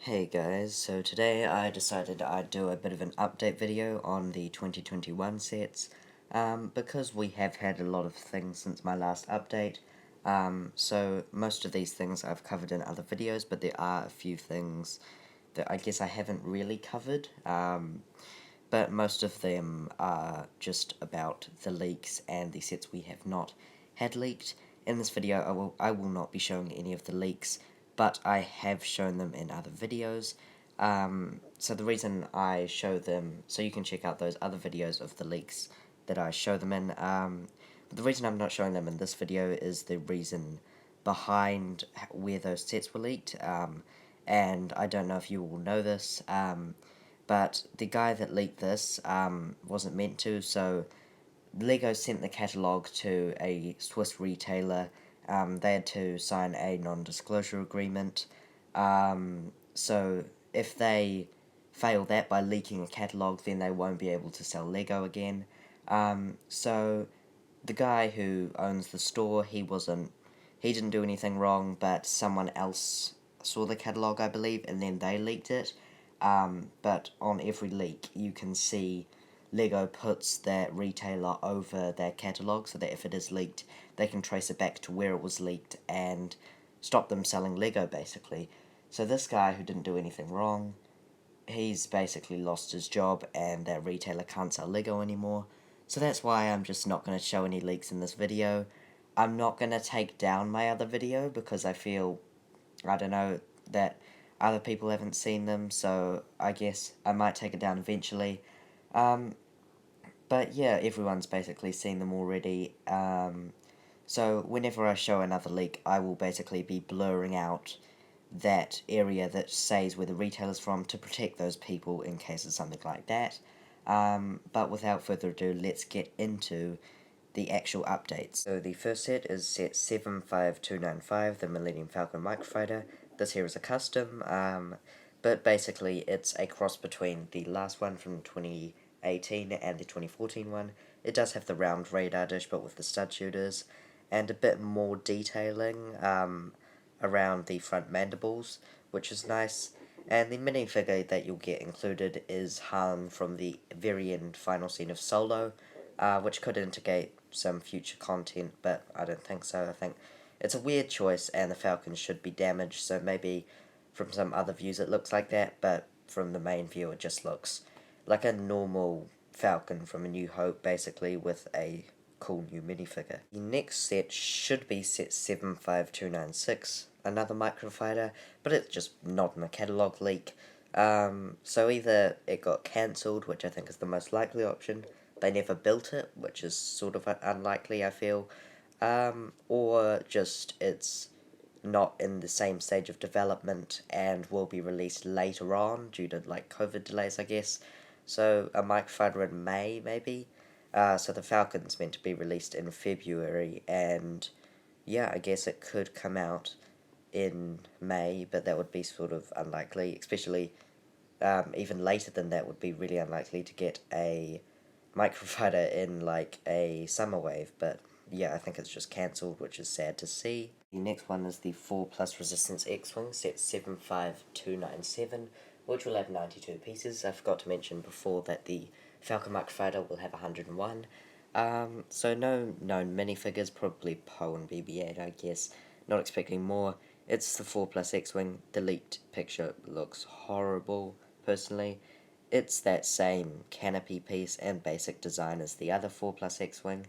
Hey guys, so today I decided I'd do a bit of an update video on the 2021 sets, because we have had a lot of things since my last update. So most of these things I've covered in other videos, but there are a few things that I guess I haven't really covered, but most of them are just about the leaks and the sets we have not had leaked. In this video I will not be showing any of the leaks, but I have shown them in other videos. So the reason I show them, so you can check out those other videos of the leaks that I show them in, but the reason I'm not showing them in this video is the reason behind where those sets were leaked, and I don't know if you all know this, but the guy that leaked this wasn't meant to, so Lego sent the catalogue to a Swiss retailer. They had to sign a non-disclosure agreement. So if they fail that by leaking a catalogue, then they won't be able to sell Lego again. So the guy who owns the store, he didn't do anything wrong, but someone else saw the catalogue, I believe, and then they leaked it. But on every leak, you can see Lego puts that retailer over their catalogue, so that if it is leaked, they can trace it back to where it was leaked and stop them selling Lego, basically. So this guy who didn't do anything wrong, he's basically lost his job, and that retailer can't sell Lego anymore. So that's why I'm just not going to show any leaks in this video. I'm not going to take down my other video, because I feel, I don't know, that other people haven't seen them, so I guess I might take it down eventually. But yeah, everyone's basically seen them already. So whenever I show another leak, I will basically be blurring out that area that says where the retailer's from to protect those people in case of something like that. But without further ado, let's get into the actual updates. So the first set is set 75295, the Millennium Falcon Microfighter. This here is a custom, but basically it's a cross between the last one from 2018 and the 2014 one. It does have the round radar dish, but with the stud shooters, and a bit more detailing around the front mandibles, which is nice. And the minifigure that you'll get included is Han from the very end final scene of Solo, which could indicate some future content, but I don't think so. I think it's a weird choice, and the Falcon should be damaged, so maybe from some other views it looks like that, but from the main view it just looks like a normal Falcon from A New Hope, basically, with a cool new minifigure. The next set should be set 75296, another Microfighter, but it's just not in a catalogue leak. So either it got cancelled, which I think is the most likely option, they never built it, which is sort of unlikely, I feel, or just it's not in the same stage of development and will be released later on due to like COVID delays, I guess. So a Microfighter in May, maybe. So the Falcon's meant to be released in February, and yeah, I guess it could come out in May, but that would be sort of unlikely, especially even later than that would be really unlikely to get a Microfighter in like a summer wave, but yeah, I think it's just cancelled, which is sad to see. The next one is the 4 Plus Resistance X-Wing, set 75297, which will have 92 pieces. I forgot to mention before that the Falcon Microfighter will have 101. So no known minifigures, probably Poe and BB-8, I guess. Not expecting more. It's the 4 Plus X-Wing. The leaked picture looks horrible, personally. It's that same canopy piece and basic design as the other 4 Plus X-Wing,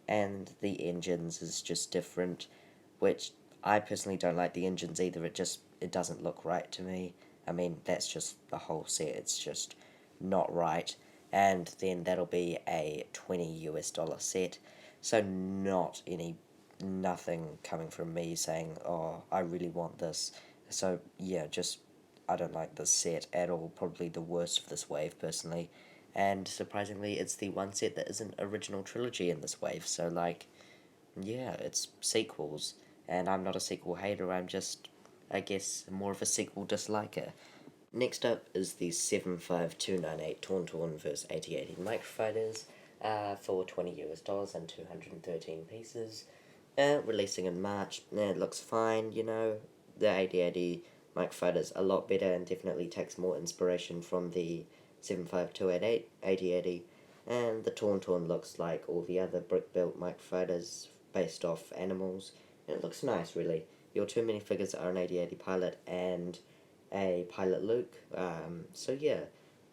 and the engines is just different, which I personally don't like the engines either. It doesn't look right to me. I mean, that's just the whole set. It's just not right. And then that'll be a $20 set. So nothing coming from me saying, oh, I really want this. So yeah, I don't like this set at all. Probably the worst of this wave, personally. And surprisingly, it's the one set that isn't original trilogy in this wave. So like, yeah, it's sequels. And I'm not a sequel hater, I'm just, I guess, more of a sequel disliker. Next up is the 75298 Tauntaun vs 8080 Microfighters for $20 and 213 pieces. Releasing in March. It looks fine, you know. The 8080 Microfighter's a lot better and definitely takes more inspiration from the 75288, 8080, and the Tauntaun looks like all the other brick-built Microfighters based off animals, and it looks nice, really. Your two minifigures are an 8080 pilot and a pilot Luke, so yeah,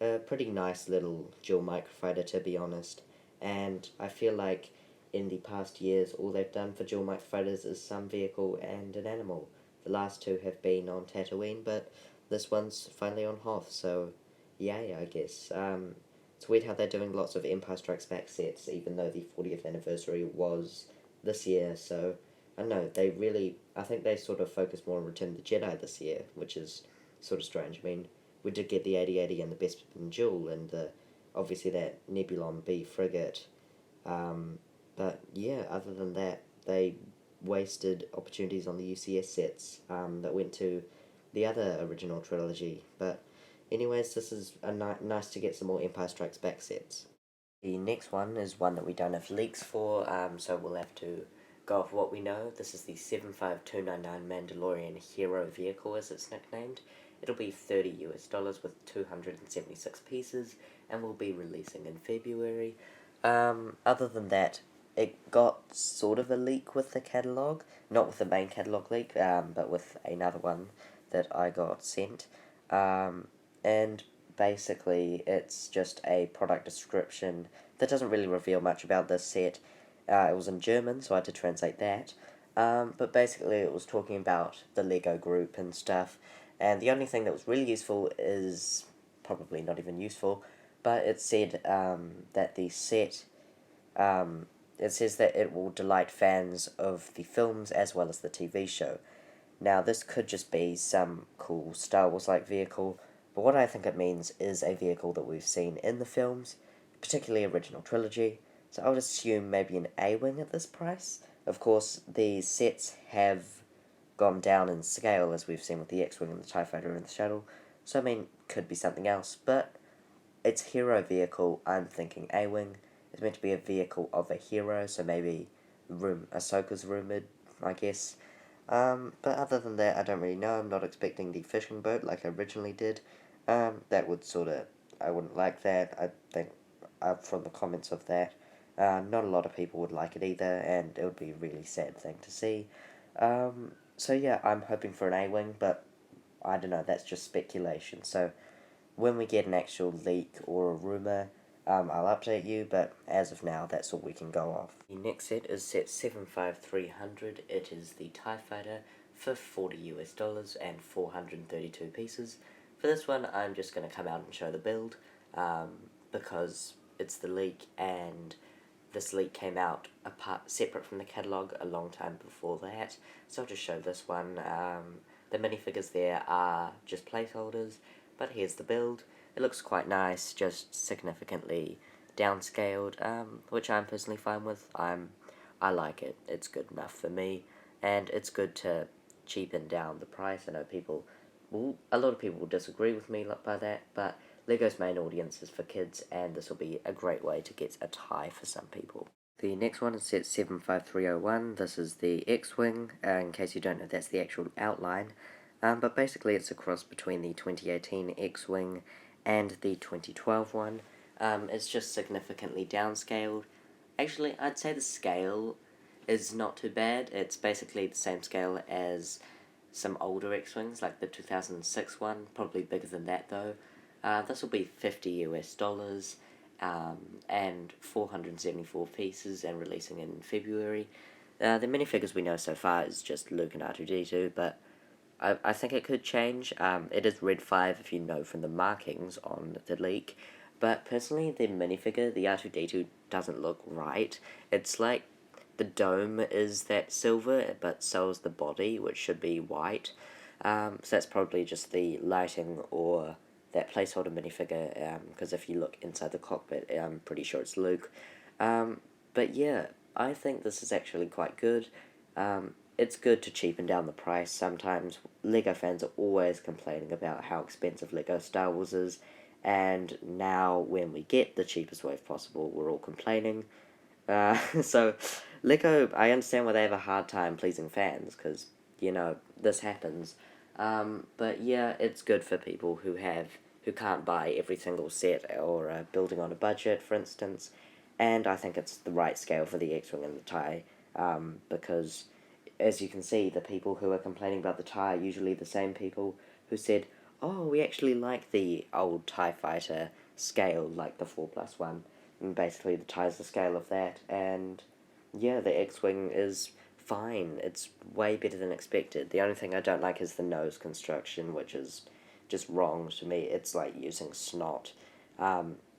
a pretty nice little dual Microfighter, to be honest, and I feel like in the past years all they've done for dual Microfighters is some vehicle and an animal. The last two have been on Tatooine, but this one's finally on Hoth, so yay, I guess. It's weird how they're doing lots of Empire Strikes Back sets, even though the 40th anniversary was this year, so I don't know, I think they sort of focus more on Return of the Jedi this year, which is sort of strange. I mean, we did get the 8080 and the Bespin Jewel, and obviously that Nebulon B frigate, but yeah, other than that, they wasted opportunities on the UCS sets that went to the other original trilogy. But anyways, this is nice to get some more Empire Strikes Back sets. The next one is one that we don't have leaks for, so we'll have to go off what we know. This is the 75299 Mandalorian Hero Vehicle, as it's nicknamed. It'll be $30 US with 276 pieces, and will be releasing in February. Other than that, it got sort of a leak with the catalogue, not with the main catalogue leak, but with another one that I got sent. And basically, it's just a product description that doesn't really reveal much about this set. It was in German, so I had to translate that. But basically, it was talking about the Lego group and stuff. And the only thing that was really useful is probably not even useful, but it said that the set. It says that it will delight fans of the films as well as the TV show. Now, this could just be some cool Star Wars-like vehicle, but what I think it means is a vehicle that we've seen in the films, particularly original trilogy, so I would assume maybe an A-Wing at this price. Of course, the sets have gone down in scale, as we've seen with the X-Wing and the TIE Fighter and the Shuttle, so I mean, could be something else, but it's hero vehicle, I'm thinking A-Wing. It's meant to be a vehicle of a hero, so maybe Ahsoka's rumoured, I guess. But other than that, I don't really know. I'm not expecting the fishing boat like I originally did. That would I wouldn't like that. I think, from the comments of that, not a lot of people would like it either, and it would be a really sad thing to see. So yeah, I'm hoping for an A-Wing, but I don't know, that's just speculation. So when we get an actual leak or a rumour, I'll update you, but as of now, that's all we can go off. The next set is set 75300. It is the TIE Fighter for $40 US and 432 pieces. For this one, I'm just going to come out and show the build, because it's the leak, and this leak came out separate from the catalogue a long time before that, so I'll just show this one. The minifigures there are just placeholders, but here's the build. It looks quite nice, just significantly downscaled, which I'm personally fine with. I like it. It's good enough for me, and it's good to cheapen down the price. I know a lot of people will disagree with me by that, but Lego's main audience is for kids, and this will be a great way to get a tie for some people. The next one is set 75301. This is the X-Wing. In case you don't know, that's the actual outline. But basically it's a cross between the 2018 X-Wing and the 2012 one. It's just significantly downscaled. Actually, I'd say the scale is not too bad. It's basically the same scale as some older X-Wings, like the 2006 one, probably bigger than that though. This will be $50 US, and 474 pieces, and releasing in February. The minifigures we know so far is just Luke and R2-D2, but I think it could change. It is Red 5 if you know from the markings on the leak, but personally the minifigure, the R2-D2, doesn't look right. It's like the dome is that silver, but so is the body, which should be white. So that's probably just the lighting or that placeholder minifigure, because if you look inside the cockpit, I'm pretty sure it's Luke. But yeah, I think this is actually quite good. It's good to cheapen down the price. Sometimes Lego fans are always complaining about how expensive Lego Star Wars is, and now when we get the cheapest wave possible, we're all complaining. So Lego, I understand why they have a hard time pleasing fans, because, this happens. But yeah, it's good for people who can't buy every single set or building on a budget, for instance. And I think it's the right scale for the X-Wing and the TIE, because as you can see, the people who are complaining about the TIE are usually the same people who said, oh, we actually like the old TIE fighter scale, like the 4+1. And basically, the TIE is the scale of that, and yeah, the X-Wing is fine. It's way better than expected. The only thing I don't like is the nose construction, which is just wrong to me. It's like using snot.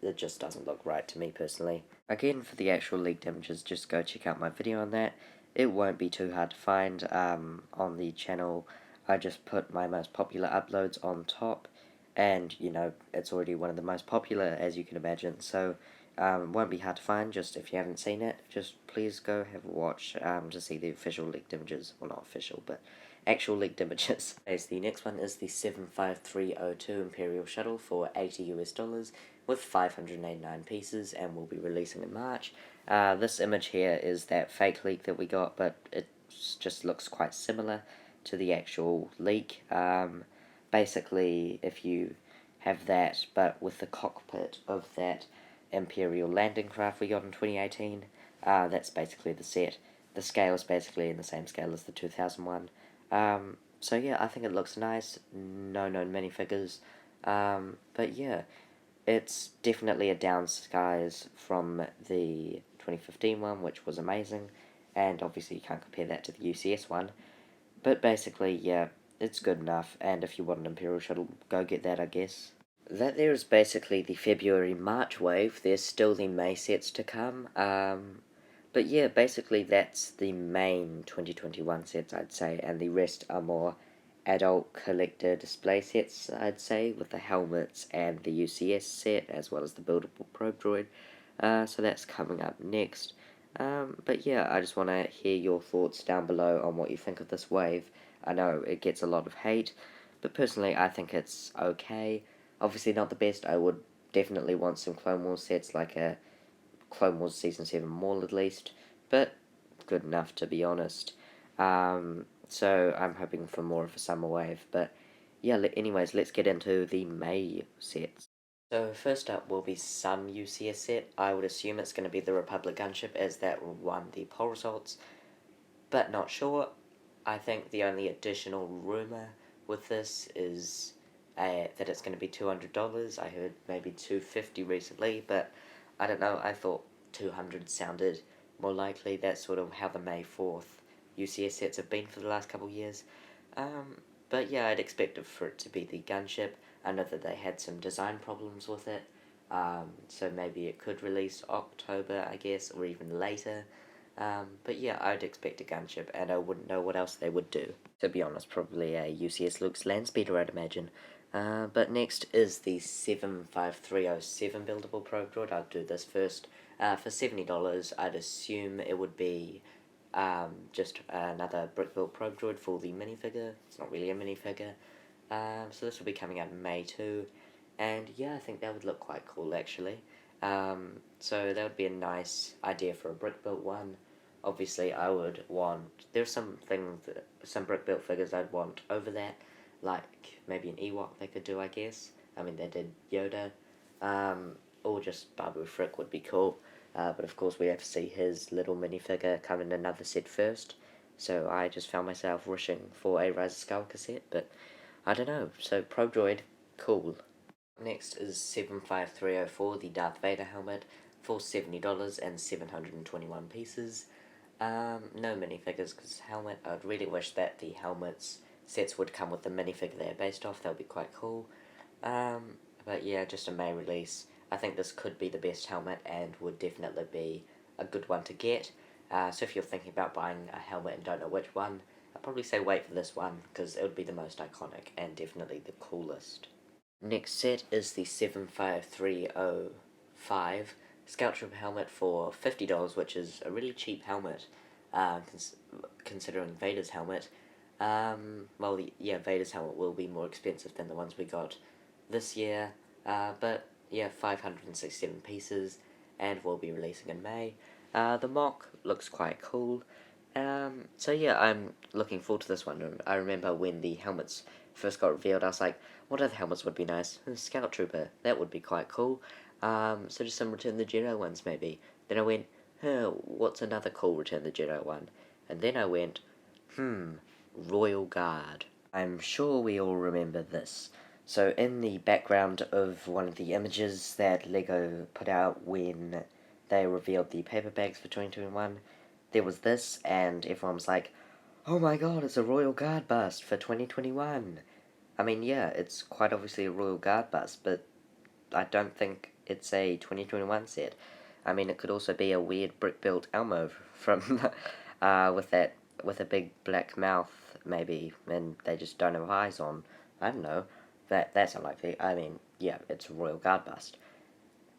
It just doesn't look right to me personally. Again, for the actual leaked images, just go check out my video on that. It won't be too hard to find on the channel. I just put my most popular uploads on top, and you know, it's already one of the most popular, as you can imagine, so won't be hard to find. Just if you haven't seen it, just please go have a watch to see the official leaked images. Well, not official, but actual leaked images. As the next one is the 75302 Imperial Shuttle for $80 with 589 pieces, and will be releasing in March. This image here is that fake leak that we got, but it just looks quite similar to the actual leak. Basically, if you have that, but with the cockpit of that Imperial landing craft we got in 2018, that's basically the set. The scale is basically in the same scale as the 2001. So yeah, I think it looks nice. No known minifigures. But yeah, it's definitely a downsize from the 2015 one, which was amazing. And obviously you can't compare that to the UCS one. But basically, yeah, it's good enough. And if you want an Imperial Shuttle, go get that, I guess. That there is basically the February-March wave. There's still the May sets to come. But yeah, basically that's the main 2021 sets, I'd say, and the rest are more adult collector display sets, I'd say, with the helmets and the UCS set, as well as the buildable probe droid. So that's coming up next. But yeah, I just want to hear your thoughts down below on what you think of this wave. I know it gets a lot of hate, but personally I think it's okay. Obviously not the best. I would definitely want some Clone Wars sets, like a Clone Wars Season 7 Maul at least, but good enough to be honest. So I'm hoping for more of a summer wave, but yeah, anyways, let's get into the May sets. So first up will be some UCS set. I would assume it's going to be the Republic Gunship, as that won the poll results, but not sure. I think the only additional rumour with this is that it's going to be $200. I heard maybe $250 recently, but I don't know. I thought 200 sounded more likely. That's sort of how the May 4th UCS sets have been for the last couple of years. But yeah, I'd expect it for it to be the gunship. I know that they had some design problems with it, so maybe it could release October, I guess, or even later. But yeah, I'd expect a gunship, and I wouldn't know what else they would do. To be honest, probably a UCS Luke's Landspeeder, I'd imagine. But next is the 75307 buildable probe droid. I'll do this first. For $70, I'd assume it would be just another brick-built probe droid for the minifigure. It's not really a minifigure. So this will be coming out in May too. And yeah, I think that would look quite cool actually. So that would be a nice idea for a brick-built one. Obviously, I would want... There's some brick-built figures I'd want over that. Like, maybe an Ewok they could do, I guess. I mean, they did Yoda. Or just Babu Frick would be cool. But of course, we have to see his little minifigure come in another set first. So I just found myself wishing for a Rise of Skywalker set. But I don't know. So, Pro Droid, cool. Next is 75304, the Darth Vader helmet, for $70 and 721 pieces. No minifigures, because helmet, I'd really wish that the helmets sets would come with the minifigure they're based off. That would be quite cool. But yeah, just a May release. I think this could be the best helmet and would definitely be a good one to get. So if you're thinking about buying a helmet and don't know which one, I'd probably say wait for this one, because it would be the most iconic and definitely the coolest. Next set is the 75305 Scout Trooper helmet for $50, which is a really cheap helmet, considering Vader's helmet. Well, yeah, Vader's helmet will be more expensive than the ones we got this year, but yeah, 567 pieces, and will be releasing in May. The mock looks quite cool. So yeah, I'm looking forward to this one. I remember when the helmets first got revealed, I was like, what other helmets would be nice? Scout Trooper, that would be quite cool. So just some Return of the Jedi ones, maybe. Then I went, what's another cool Return of the Jedi one? And then I went, Royal Guard. I'm sure we all remember this. So in the background of one of the images that LEGO put out when they revealed the paper bags for 2021, there was this, and everyone was like, oh my god, it's a Royal Guard bust for 2021. I mean, yeah, it's quite obviously a Royal Guard bust, but I don't think it's a 2021 set. I mean, it could also be a weird brick-built Elmo from, with a big black mouth, maybe, and they just don't have eyes on. I don't know. That's unlikely. I mean, yeah, it's a Royal Guard bust.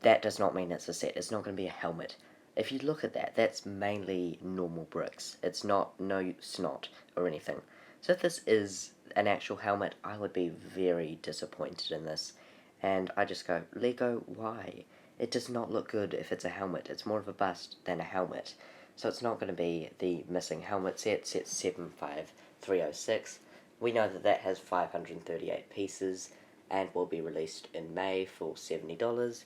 That does not mean it's a set. It's not going to be a helmet. If you look at that, that's mainly normal bricks. It's not no snot or anything. So if this is an actual helmet, I would be very disappointed in this. And I just go, LEGO, why? It does not look good if it's a helmet. It's more of a bust than a helmet. So it's not going to be the missing helmet set 75306. We know that that has 538 pieces and will be released in May for $70.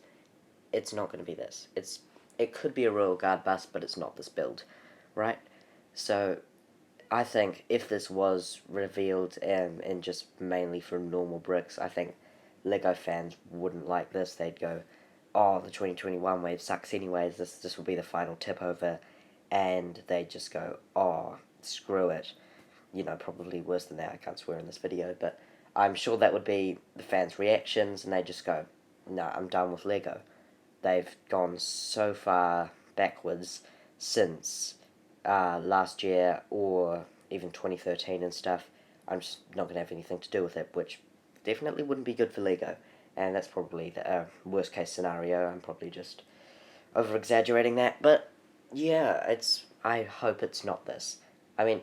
It's not going to be this. It could be a Royal Guard bust, but it's not this build, right? So I think if this was revealed and just mainly from normal bricks, I think LEGO fans wouldn't like this. They'd go, oh, the 2021 wave sucks anyways, this will be the final tip over, and they'd just go, oh, screw it. You know, probably worse than that, I can't swear in this video, but I'm sure that would be the fans' reactions, and they'd just go, no, I'm done with LEGO. They've gone so far backwards since last year or even 2013 and stuff. I'm just not going to have anything to do with it, which definitely wouldn't be good for LEGO. And that's probably the worst case scenario. I'm probably just over exaggerating that, but yeah, I hope it's not this. I mean,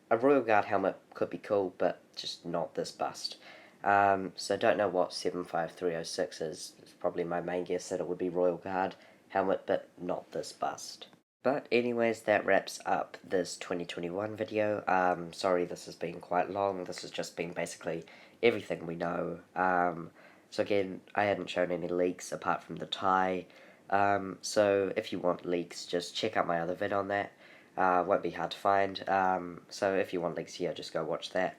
a Royal Guard helmet could be cool, but just not this bust. So don't know what 75306 is. It's probably my main guess that it would be Royal Guard helmet, but not this bust. But anyways, that wraps up this 2021 video. Sorry this has been quite long. This has just been basically everything we know. So again, I hadn't shown any leaks apart from the tie. So if you want leaks, just check out my other vid on that. Won't be hard to find. So if you want leaks here, just go watch that.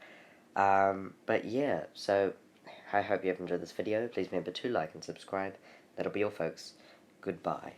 But yeah, so I hope you have enjoyed this video. Please remember to like and subscribe. That'll be all, folks. Goodbye.